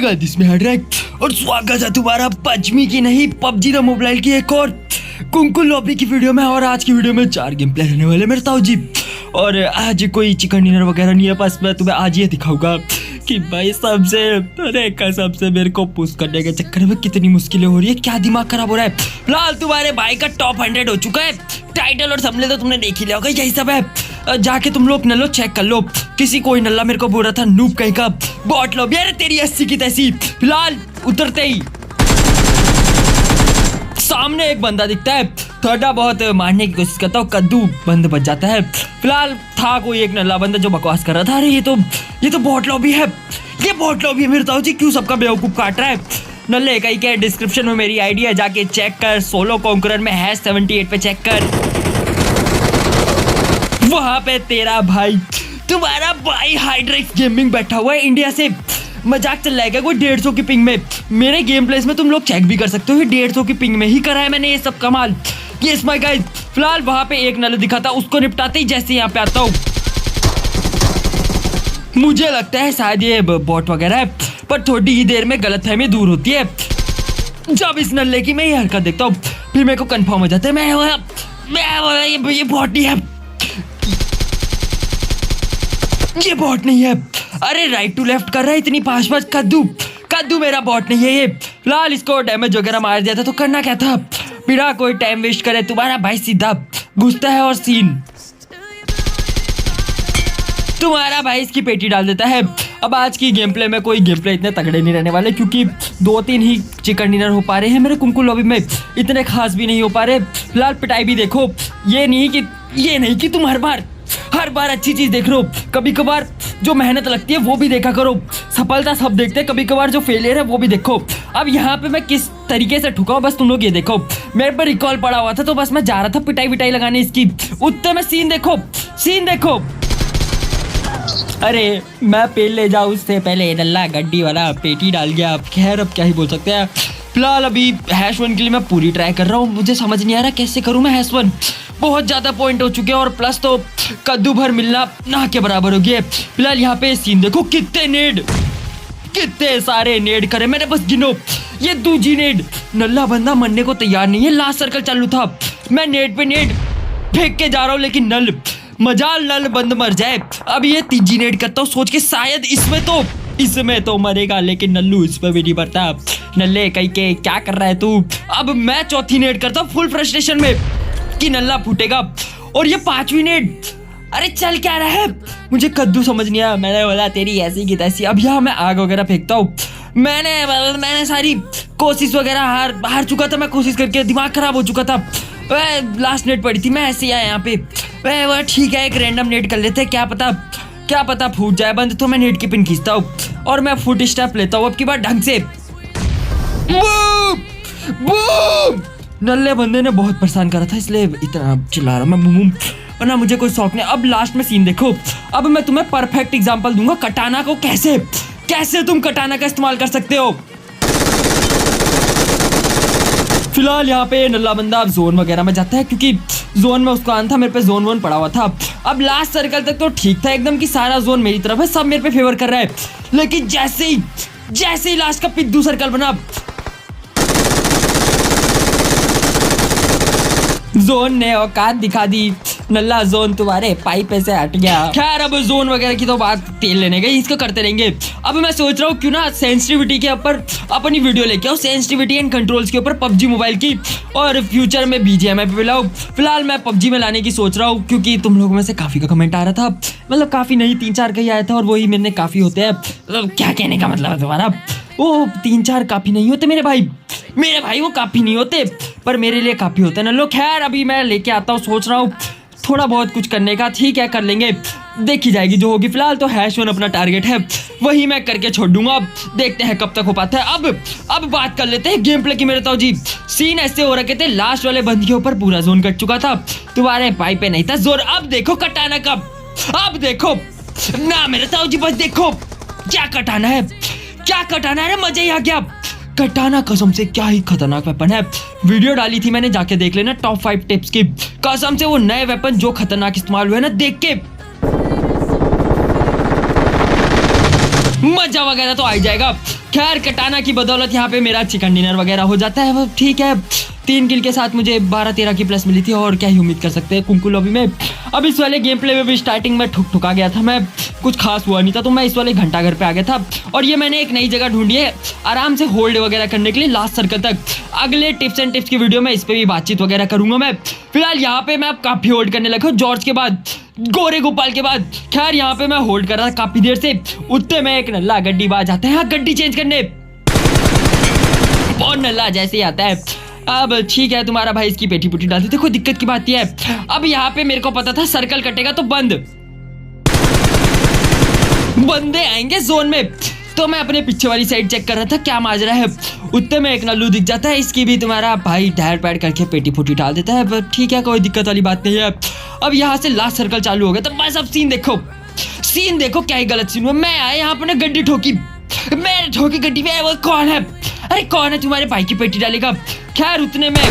Guys इसमें हेडरेक और स्वागत है तुम्हारा पचमी की नहीं पबजी द मोबाइल की एक और कुंकुल लॉबी की वीडियो में। और आज की वीडियो में 4 गेम प्ले रहने वाले मेरे ताऊ जी। और आज कोई चिकन डिनर वगैरह नहीं है, बस मैं तुम्हें आज ये दिखाऊंगा कि भाई सबसे मेरे को पुश करने के चक्कर में कितनी मुश्किलें हो रही है, क्या दिमाग खराब हो रहा है। फिलहाल तुम्हारे भाई का टॉप 100 हो चुका है, टाइटल और थंबनेल तो तुमने देख ही लिया होगा, यही सब है। जाके तुम लोग नल्लो चेक कर लो। किसी कोई नल्ला मेरे को बोल रहा था नूब कहीं का बॉट लो, यार तेरी 80 की तैसी। फिलहाल उतरते ही सामने एक बंदा दिखता है, थोड़ा बहुत मारने की कोशिश करता हूँ, कद्दू बंद बच जाता है। फिलहाल था कोई एक नल्ला बंदा जो बकवास कर रहा था, अरे ये तो बॉट लॉबी है, ये बॉट लॉबी है। मेरे ताऊ जी क्यों सबका बेवकूफ काट रहा है। नल्ले कहीं के डिस्क्रिप्शन में मेरी आईडी है, जाके चेक कर। सोलो कॉन्करर में #78 पे चेक कर, वहां पे तेरा भाई तुम्हारा भाई हाइड्रेक्स गेमिंग बैठा हुआ है इंडिया से। मजाक चल रहा है क्या कोई 150 की पिंग में? मेरे गेम प्लेस में तुम लोग चेक भी कर सकते हो, 150 की पिंग में ही करा है मैंने ये सब कमाल। Yes my guys. फिलहाल वहां पे एक नल दिखा था, उसको निपटाते ही जैसे यहाँ पे आता हूँ, मुझे लगता है शायद ये बॉट वगैरह है, पर थोड़ी ही देर में गलतफहमी दूर होती है। जब इस नल्ले की मैं ये हरकत देखता हूँ फिर मेरे को कंफर्म हो जाता है मैं ये बॉट नहीं है, ये बॉट नहीं है। अरे राइट टू लेफ्ट कर रहा है इतनी फास्ट कद्दू मेरा बॉट नहीं है ये। फिलहाल इसको डैमेज वगैरह मार दिया था, तो करना क्या था, बिना कोई टाइम वेस्ट करे तुम्हारा भाई सीधा घुसता है और सीन तुम्हारा भाई इसकी पेटी डाल देता है। अब आज की गेम प्ले में कोई गेम प्ले इतने तगड़े नहीं रहने वाले, क्योंकि 2-3 ही चिकन डिनर हो पा रहे हैं मेरे कुंकुल लॉबी में, इतने खास भी नहीं हो पा रहे। फिलहाल पिटाई भी देखो, ये नहीं कि तुम हर बार अच्छी चीज देख रहे हो, कभी कभार जो मेहनत लगती है वो भी देखा करो। सफलता सब देखते हैं, कभी कभार जो फेलियर है वो भी देखो। अब यहाँ पे मैं किस तरीके से ठुका हूँ बस तुम लोग ये देखो। मेरे पर रिकॉल पड़ा हुआ था तो बस मैं जा रहा था पिटाई विटाई लगाने इसकी, उतने में सीन देखो। अरे मैं पेल ले जाऊँ उससे पहले नल्ला गड्डी वाला पेटी डाल गया। खैर अब क्या ही बोल सकते हैं। फिलहाल अभी #1 के लिए मैं पूरी ट्राई कर रहा हूँ, मुझे समझ नहीं आ रहा कैसे करूँ मैं #1। बहुत ज्यादा पॉइंट हो चुके हैं और प्लस तो कद्दू भर मिलना ना के बराबर हो गया। फिलहाल यहाँ पे सीन देखो, कितने सारे नेड करे मैंने, बस गिनो। ये दूजी नेड, नल्ला बंदा मरने को तैयार नहीं है, लास्ट सर्कल चालू था, मैं नेड पे नेड फेंक के जा रहा हूँ, लेकिन नल बंद मर जाए। अब ये तीजी नेड करता हूँ सोच के शायद इसमें तो मरेगा, लेकिन नल्लू इस पे भी नहीं मरता। नल्ले कहीं के क्या कर रहा है तू। अब मैं चौथी नेड करता हूँ फुल फ्रस्ट्रेशन में कि नल्ला फूटेगा, और ये 5वीं नेड। अरे चल क्या रहा है, मुझे कद्दू समझ नहीं आया, मैंने बोला तेरी ऐसी की तैसी। अब यहाँ मैं आग वगैरह फेंकता हूँ, मैंने सारी कोशिश वगैरह हार चुका था, मैं कोशिश करके दिमाग खराब हो चुका था। लास्ट नेट पड़ी थी, मैं ऐसे ही आया यहाँ पे, वह ठीक है एक रैंडम नेट कर लेते, क्या पता फूट जाए बंद। तो मैं नेट की पिन खींचता हूँ और मैं फुट स्टेप लेता हूँ अब की बार ढंग से। बूम! नल्ले बंदे ने बहुत परेशान करा था, इसलिए इतना चिल्ला रहा मैं बूम, वरना मुझे कोई शौक नहीं। अब लास्ट में सीन देखो, अब मैं तुम्हें परफेक्ट एग्जांपल दूंगा कटाना को कैसे तुम कटाना का इस्तेमाल कर सकते हो। फिलहाल यहाँ पे नल्ला बंदा अब जोन वगैरह में जाता है, क्योंकि जोन में उसको आना था, मेरे पे जोन 1 पड़ा हुआ था। अब लास्ट सर्कल तक तो ठीक था एकदम कि सारा जोन मेरी तरफ है, सब मेरे पे फेवर कर रहा है, लेकिन जैसे ही लास्ट का पिद्दू सर्कल बना, जोन ने औकात दिखा दी, नल्ला जोन तुम्हारे पाइप से हट गया। खैर अब जोन वगैरह की तो बात तेल लेने गई, इसको करते रहेंगे। अब मैं सोच रहा हूँ क्यों ना सेंसिटिविटी के ऊपर अपनी वीडियो लेके आओ, सेंसिटिविटी एंड कंट्रोल्स के ऊपर पबजी मोबाइल की, और फ्यूचर में BGMI पे लाऊं। फिलहाल मैं पबजी में लाने की सोच रहा हूँ, क्योंकि तुम लोगों में से काफी का कमेंट आ रहा था, मतलब काफी नहीं 3-4 का ही आया था, और वही मेरे काफी होते हैं। मतलब क्या कहने का मतलब है तुम्हारा, वो 3-4 काफी नहीं होते मेरे भाई वो काफी नहीं होते, पर मेरे लिए काफी होते हैं ना लोग। खैर अभी मैं लेके आता हूँ, सोच रहा हूँ थोड़ा बहुत कुछ करने का, ठीक है कर लेंगे, देखी जाएगी जो होगी। फिलहाल तो #1 अपना टारगेट है, वही मैं करके छोड़ दूंगा, अब देखते हैं कब तक हो पाता है। अब बात कर लेते हैं गेम प्ले की मेरे ताऊ जी। सीन ऐसे हो रखे थे, लास्ट वाले बंद के ऊपर पूरा जोन कट चुका था, तुम्हारे भाई पे नहीं था जोर। अब देखो कटाना का, अब देखो ना मेरे ताऊ जी, बस देखो क्या कटाना है, मजा ही आ गया। कटाना कसम से क्या ही खतरनाक वेपन है, वीडियो डाली थी मैंने, जाके देख लेना टॉप 5 टिप्स की। कसम से वो नए वेपन जो खतरनाक इस्तेमाल हुए ना, देख के मजा वगैरह तो आ ही जाएगा। खैर कटाना की बदौलत यहाँ पे मेरा चिकन डिनर वगैरह हो जाता है। वो ठीक है, 3 किल के साथ मुझे 12-13 की प्लस मिली थी और क्या ही उम्मीद कर सकते हैं कुंकू लॉबी में। अब इस वाले गेम प्ले में भी स्टार्टिंग में ठुका गया था मैं, कुछ खास हुआ नहीं था, तो मैं इस वाले घंटा घर पे आ गया था और ये मैंने एक नई जगह ढूंढी है आराम से होल्ड वगैरह करने के लिए लास्ट सर्कल तक। अगले टिप्स एंड टिप्स की वीडियो में इस पर भी बातचीत वगैरह करूंगा मैं। फिलहाल यहाँ पे मैं अब काफी होल्ड करने लगा हूँ, जॉर्ज के बाद, गोरे गोपाल के बाद। खैर यहाँ पे मैं होल्ड कर रहा था काफी देर से, उतने में एक नल्ला गड्डी बाज आता है गड्डी चेंज करने, और नल्ला जैसे ही आता है अब ठीक है तुम्हारा भाई इसकी पेटी पुटी डालती। देखो दिक्कत की बात यह है, अब यहाँ पे मेरे को पता था सर्कल कटेगा तो बंदे आएंगे जोन में, तो मैं अपने पीछे वाली साइड चेक कर रहा था क्या माजरा है। उतने में एक नल्लू दिख जाता है, इसकी भी तुम्हारा भाई टायर पैड करके पेटी फूटी डाल देता है। ठीक है कोई दिक्कत वाली बात नहीं है। अब यहाँ से लास्ट सर्कल चालू हो गया, तो बस अब सीन देखो क्या ही गलत सीन हुआ। मैं आया यहाँ पर गड्डी ठोकी, मैंने ठोकी गड्डी में, वो कौन है, अरे कौन है तुम्हारे भाई की पेटी डालेगा। खैर उतने में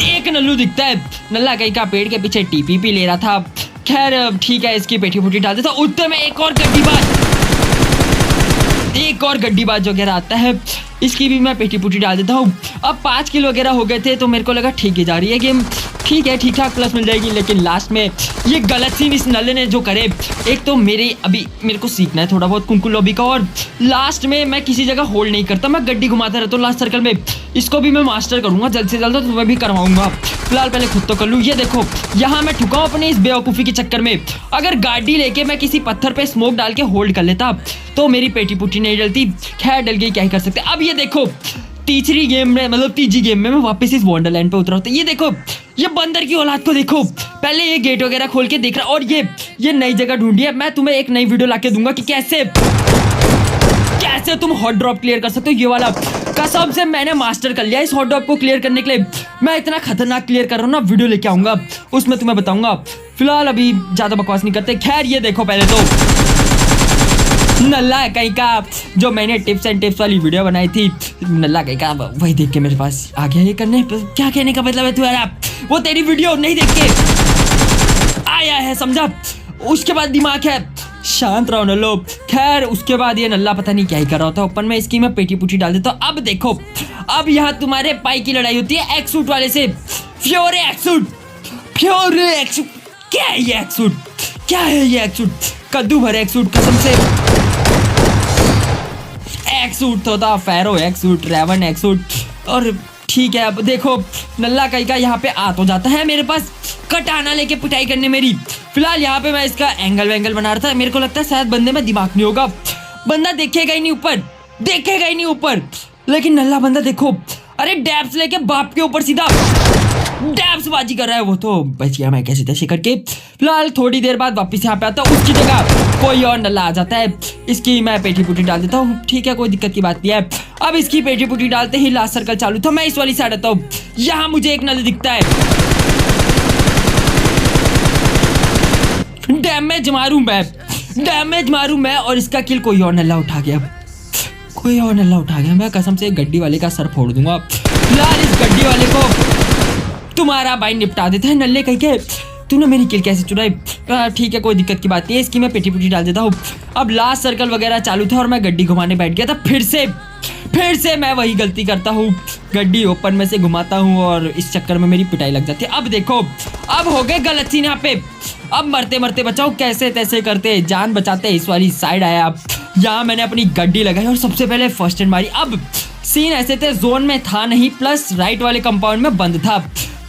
एक नल्लू दिखता है, नल्ला कहीं का पेड़ के पीछे टीपीपी ले रहा था। खैर ठीक है इसकी पेटी फूटी डाल देता। उतने में एक और गड्डीबाज वगैरह आता है, इसकी भी मैं पेटी पुटी डाल देता हूँ। अब 5 किल वगैरह हो गए थे तो मेरे को लगा ठीक ही जा रही है गेम, ठीक है ठीक ठाक प्लस मिल जाएगी। लेकिन लास्ट में ये गलत सीन इस नल्ले ने जो करे, एक तो मेरे को सीखना है थोड़ा बहुत कुंकू लॉबी का, और लास्ट में मैं किसी जगह होल्ड नहीं करता, मैं गड्डी घुमाता रहता हूँ लास्ट सर्कल में। इसको भी मैं मास्टर करूंगा जल्द से जल्द, तो मैं भी करवाऊंगा। फिलहाल पहले खुद तो कर लूँ। ये देखो यहाँ मैं ठुका हूँ अपने इस बेवकूफ़ी के चक्कर में। अगर गाड़ी लेके मैं किसी पत्थर पे स्मोक डाल के होल्ड कर लेता तो मेरी पेटी पुटी नहीं डलती। खैर डल गई, क्या ही कर सकते। अब ये देखो तीसरी गेम में मैं वापस इस वंडरलैंड पे उतरा हूँ। तो ये देखो ये बंदर की औलाद को देखो, पहले ये गेट वगैरह खोल के देख रहा, और ये नई जगह ढूंढी है। मैं तुम्हें एक नई वीडियो लाके दूंगा कि कैसे तुम हॉट ड्रॉप क्लियर कर सकते हो। ये वाला कसम से मैंने मास्टर कर लिया इस हॉट ड्रॉप को क्लियर करने के लिए। मैं इतना खतरनाक क्लियर कर रहा हूँ ना, वीडियो लेके आऊंगा उसमें तुम्हें बताऊंगा। फिलहाल अभी ज्यादा बकवास नहीं करते। खैर ये देखो पहले तो नल्ला कहीं का जो मैंने टिप्स एंड टिप्स वाली वीडियो बनाई थी, नल्ला कहीं का वही देख के मेरे पास आ गया। ये करने क्या कहने का मतलब है तुम्हारा, वो तेरी वीडियो नहीं देख के आया है, समझा। उसके बाद दिमाग है, शांत रहो नल्लो। खैर उसके बाद ये नल्ला पता नहीं क्या ही कर रहा था, ओपन में इसकी मैं पेटी पुटी डाल देता हूँ। अब देखो अब यहाँ तुम्हारे पाई की लड़ाई होती है एक्सूट वाले से। फ्योरे एक्सूट, क्या है ये एक्सूट, क्या है ये एक्सूट, कद्दू भरे एक्सूट, कसम से एक्सूट तो था, फैरो एक्सूट, रेवन एक्सूट। और ठीक है अब देखो नल्ला कहीं का यहाँ पे आ तो जाता है मेरे पास कटाना लेके पिटाई करने मेरी। फिलहाल यहाँ पे मैं इसका एंगल बना रहा था। मेरे को लगता है शायद बंदे में दिमाग नहीं होगा, बंदा देखेगा ही नहीं ऊपर, लेकिन नल्ला बंदा देखो, अरे डैब्स लेके बाप के ऊपर सीधा डैब्स बाजी कर रहा है। वो तो बच गया मैं कैसे तैसे करके। फिलहाल थोड़ी देर बाद वापस यहाँ पे आता हूँ, उसकी जगह कोई और नल्ला आ जाता है, इसकी मैं पेटी पुटी डाल देता हूँ। ठीक है कोई दिक्कत की बात नहीं है। अब इसकी पेटी पुटी डालते ही लास्ट सर्कल चालू था, मैं इस वाली साइड आता हूँ। यहाँ मुझे एक नल्ला दिखता है, डैमेज मारूं मैं और इसका किल कोई और नल्ला उठा गया। मैं कसम से गड्डी वाले का सर फोड़ दूंगा। फिलहाल इस गड्डी वाले को तुम्हारा भाई निपटा देता है। नल्ले कहीं के तूने मेरी किल कैसे चुराई। ठीक है कोई दिक्कत की बात नहीं है, इसकी मैं पेटी पुटी डाल देता हूँ। अब लास्ट सर्कल वगैरह चालू था और मैं गड्डी घुमाने बैठ गया था। फिर से मैं वही गलती करता हूँ, गड्डी ओपन में से घुमाता हूँ और इस चक्कर में मेरी पिटाई लग जाती है। अब देखो अब हो गए गलत सीन यहाँ पे। अब मरते बचाओ कैसे तैसे करते जान बचाते इस वाली साइड आया। अब यहाँ मैंने अपनी गड्डी लगाई और सबसे पहले फर्स्ट एड मारी। अब सीन ऐसे थे, जोन में था नहीं, प्लस राइट वाले कंपाउंड में बंद था,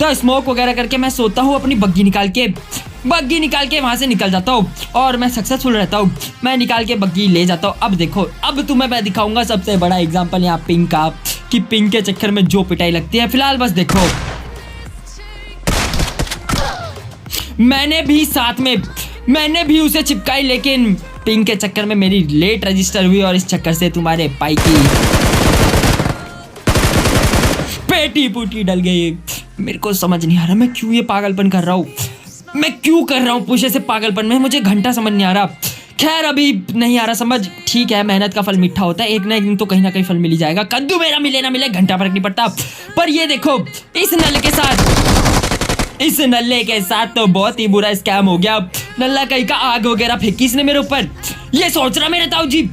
तो स्मोक वगैरह करके मैं सोता हूँ अपनी बग्गी निकाल के वहां से निकल जाता हूँ और मैं सक्सेसफुल रहता हूँ। मैं निकाल के बग्गी ले जाता हूँ। अब देखो अब तुम्हें मैं दिखाऊंगा सबसे बड़ा एग्जांपल यहाँ पिंक का, कि पिंक के चक्कर में जो पिटाई लगती है। फिलहाल बस देखो मैंने भी उसे चिपकाई, लेकिन पिंक के चक्कर में मेरी लेट रजिस्टर हुई और इस चक्कर से तुम्हारे पाई की पेटी पुटी डल गई। मेरे को समझ नहीं आ रहा मैं क्यों ये पागलपन कर रहा हूँ, पुश से पागलपन में, मुझे घंटा समझ नहीं आ रहा। खैर अभी नहीं आ रहा समझ, ठीक है मेहनत का फल मीठा होता है, एक ना एक दिन तो कहीं ना कहीं फल मिल ही जाएगा। कद्दू मेरा मिले ना मिले घंटा फर्क नहीं पड़ता। पर ये देखो इस नल के साथ इस नल्ले के साथ तो बहुत ही बुरा स्कैम हो गया। नल्ला कहीं का आग वगैरह फेंकी इसने मेरे ऊपर। ये सोच रहा मेरे ताऊ जी,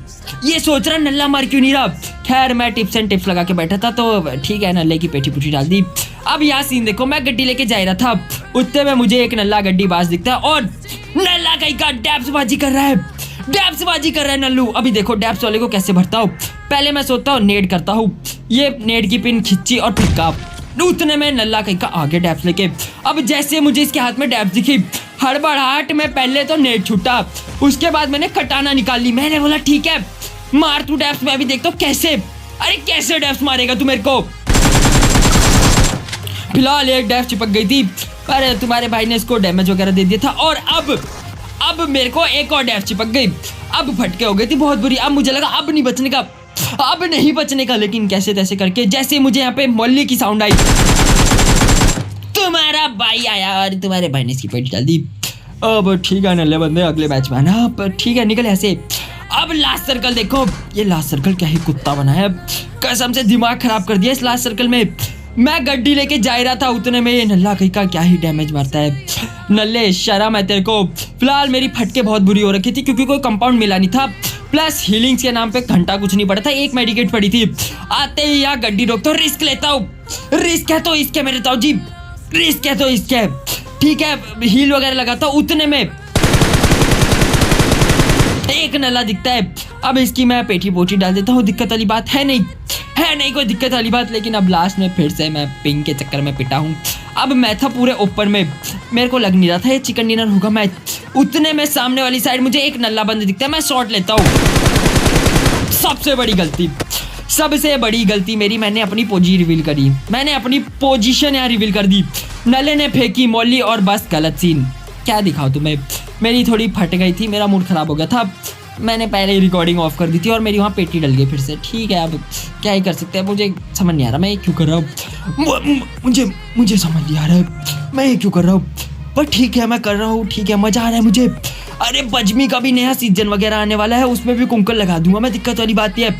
ये सोच रहा नल्ला मार क्यों नहीं रहा। खैर मैं टिप्स एंड टिप्स लगा के बैठा था तो ठीक है, नल्ले की पेटी पुटी डाल दी। अब यहाँ सीन देखो, मैं गड्डी लेके जा रहा था, उतने में मुझे एक नल्ला गड्डी बाज दिखता है और नल्ला कहीं का डैप्सबाजी कर रहा है, डैप्सबाजी कर रहा है नल्लू। अभी देखो डैप्स वाले को कैसे भरता हूँ। पहले मैं सोचता हूँ नेड करता हूँ, ये नेड की पिन खिंची और फिक्का, उतने में नल्ला कहीं का आगे डैप्स लेके। अब जैसे मुझे इसके हाथ में डैप्स दिखी, हड़बड़ाहट में पहले तो नेड छूटा, उसके बाद मैंने कटाना निकाल ली। मैंने बोला ठीक है मार तू डैप्स, मैं भी देखता हूँ कैसे, अरे कैसे डैप्स मारेगा तू मेरे को। फिलहाल एक डैप्स चिपक गई थी, अरे तुम्हारे भाई ने इसको डैमेज वगैरह दे दिया था। और अब मेरे को एक और डैप्स चिपक गई, अब फटके हो गई थी बहुत बुरी। अब मुझे लगा अब नहीं बचने का, अब नहीं बचने का, लेकिन कैसे तैसे करके जैसे मुझे यहाँ पे मोल्ली की साउंड आई, तुम्हारा भाई आया और तुम्हारे भाई ने इसकी पेटी डाल दी। अब ठीक है नल्ले बंदे, अगले मैच में आना। अब ठीक है निकल ऐसे। अब लास्ट सर्कल देखो, ये लास्ट सर्कल क्या ही कुत्ता बना है, कसम से दिमाग खराब कर दिया इस लास्ट सर्कल में। मैं गड्डी लेके जा रहा था, उतने में ये नल्ला कहीं का क्या ही डैमेज मारता है। नल्ले शर्म है तेरे को। फिलहाल मेरी फटके बहुत बुरी हो रखी थी क्योंकि कोई कंपाउंड मिला नहीं था, प्लस हीलिंग्स के नाम पे घंटा कुछ नहीं पड़ा था, एक मेडिकेट पड़ी थी। आते ही यहाँ गड्डी रोकता हूँ, रिस्क लेता हूँ, रिस्क है तो इसके मेरे ताऊ जी, रिस्क है तो इसके। ठीक है हील वगैरह लगाता हूँ, उतने में एक नल्ला दिखता है। अब इसकी मैं पेटी पोटी डाल देता हूँ, दिक्कत वाली बात है नहीं, है नहीं कोई दिक्कत वाली बात। लेकिन अब लास्ट में फिर से मैं पिंग के चक्कर में पिटा हूँ। अब मैं था पूरे ऊपर में, मेरे को लग नहीं रहा था ये चिकन डिनर होगा मैच। उतने में सामने वाली साइड मुझे एक नल्ला बंद दिखता है, मैं शॉट लेता हूँ। सबसे बड़ी गलती, सबसे बड़ी गलती मेरी, मैंने अपनी पोजी रिवील करी, मैंने अपनी पोजीशन यहाँ रिवील कर दी। नल्ले ने फेंकी मौली और बस गलत सीन। क्या दिखाओ तुम्हें, मेरी थोड़ी फट गई थी, मेरा मूड खराब हो गया था, मैंने पहले ही रिकॉर्डिंग ऑफ कर दी थी और मेरी वहाँ पेटी डल गई फिर से। ठीक है अब क्या ही कर सकते हैं, मुझे समझ नहीं आ रहा मैं ये क्यों कर रहा हूँ, मुझे समझ नहीं आ रहा है मैं ये क्यों कर रहा हूँ, पर ठीक है मैं कर रहा हूँ, ठीक है मजा आ रहा है मुझे। अरे बजमी का भी नया सीजन वगैरह आने वाला है, उसमें भी कुंकल लगा दूंगा मैं, दिक्कत वाली बात है।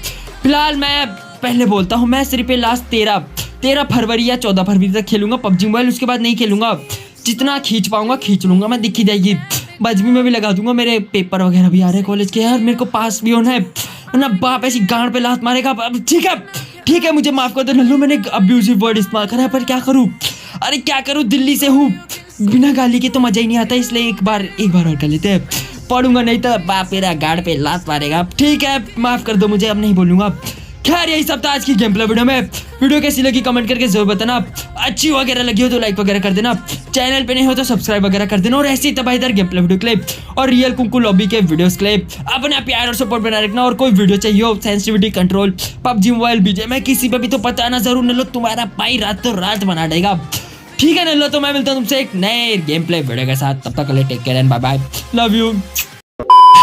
फिलहाल मैं पहले बोलता हूँ, मैं सिर्फ लास्ट 13 फरवरी या 14 फरवरी तक खेलूंगा पबजी मोबाइल, उसके बाद नहीं खेलूंगा। जितना खींच पाऊंगा खींच लूंगा मैं, दिखी जाएगी। बजमी में भी लगा दूंगा, मेरे पेपर वगैरह भी आ रहे हैं कॉलेज के, यार मेरे को पास भी होना है, वरना बाप ऐसी गांड पे लात मारेगा। ठीक है मुझे माफ कर दो नल्लू, मैंने अब्यूजिव वर्ड इस्तेमाल करा है, पर क्या करूँ, अरे क्या करूँ, दिल्ली से हूँ, बिना गाली के तो मजा ही नहीं आता, इसलिए एक बार और कर लेते हैं। पढ़ूंगा नहीं तो बाप मेरा गाड़ पे लात मारेगा। ठीक है माफ कर दो मुझे, अब नहीं बोलूंगा। खैर यही सब था आज की गेम प्ले वीडियो में। वीडियो कैसी लगी कमेंट करके जरूर बताना, अच्छी वगैरह लगी हो तो लाइक वगैरह कर देना, चैनल पे नहीं हो तो सब्सक्राइब वगैरह कर देना। और ऐसी तबाहीदार गेम प्ले वीडियो क्लिप और रियल कुंकू लॉबी के वीडियोस के लिए अपना प्यार और सपोर्ट बनाए रखना। और कोई वीडियो चाहिए हो, sensitivity control, PUBG mobile, BGMI, किसी पे भी तो बताना जरूर, नल्लो तुम्हारा भाई रातों रात बना देगा। ठीक है नल्लो, तो मैं मिलता हूँ तुमसे एक नए गेम प्ले वीडियो के साथ, तब तक के लिए take care and bye bye, love you.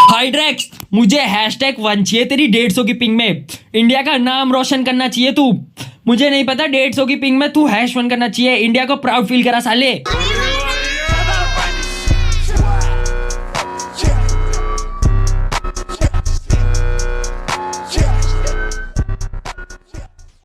हाइड्रेक्स मुझे #1 चाहिए तेरी 150 की पिंग में, इंडिया का नाम रोशन करना चाहिए तू, मुझे नहीं पता 150 की पिंग में तू #1 करना चाहिए, इंडिया को प्राउड फील करा साले।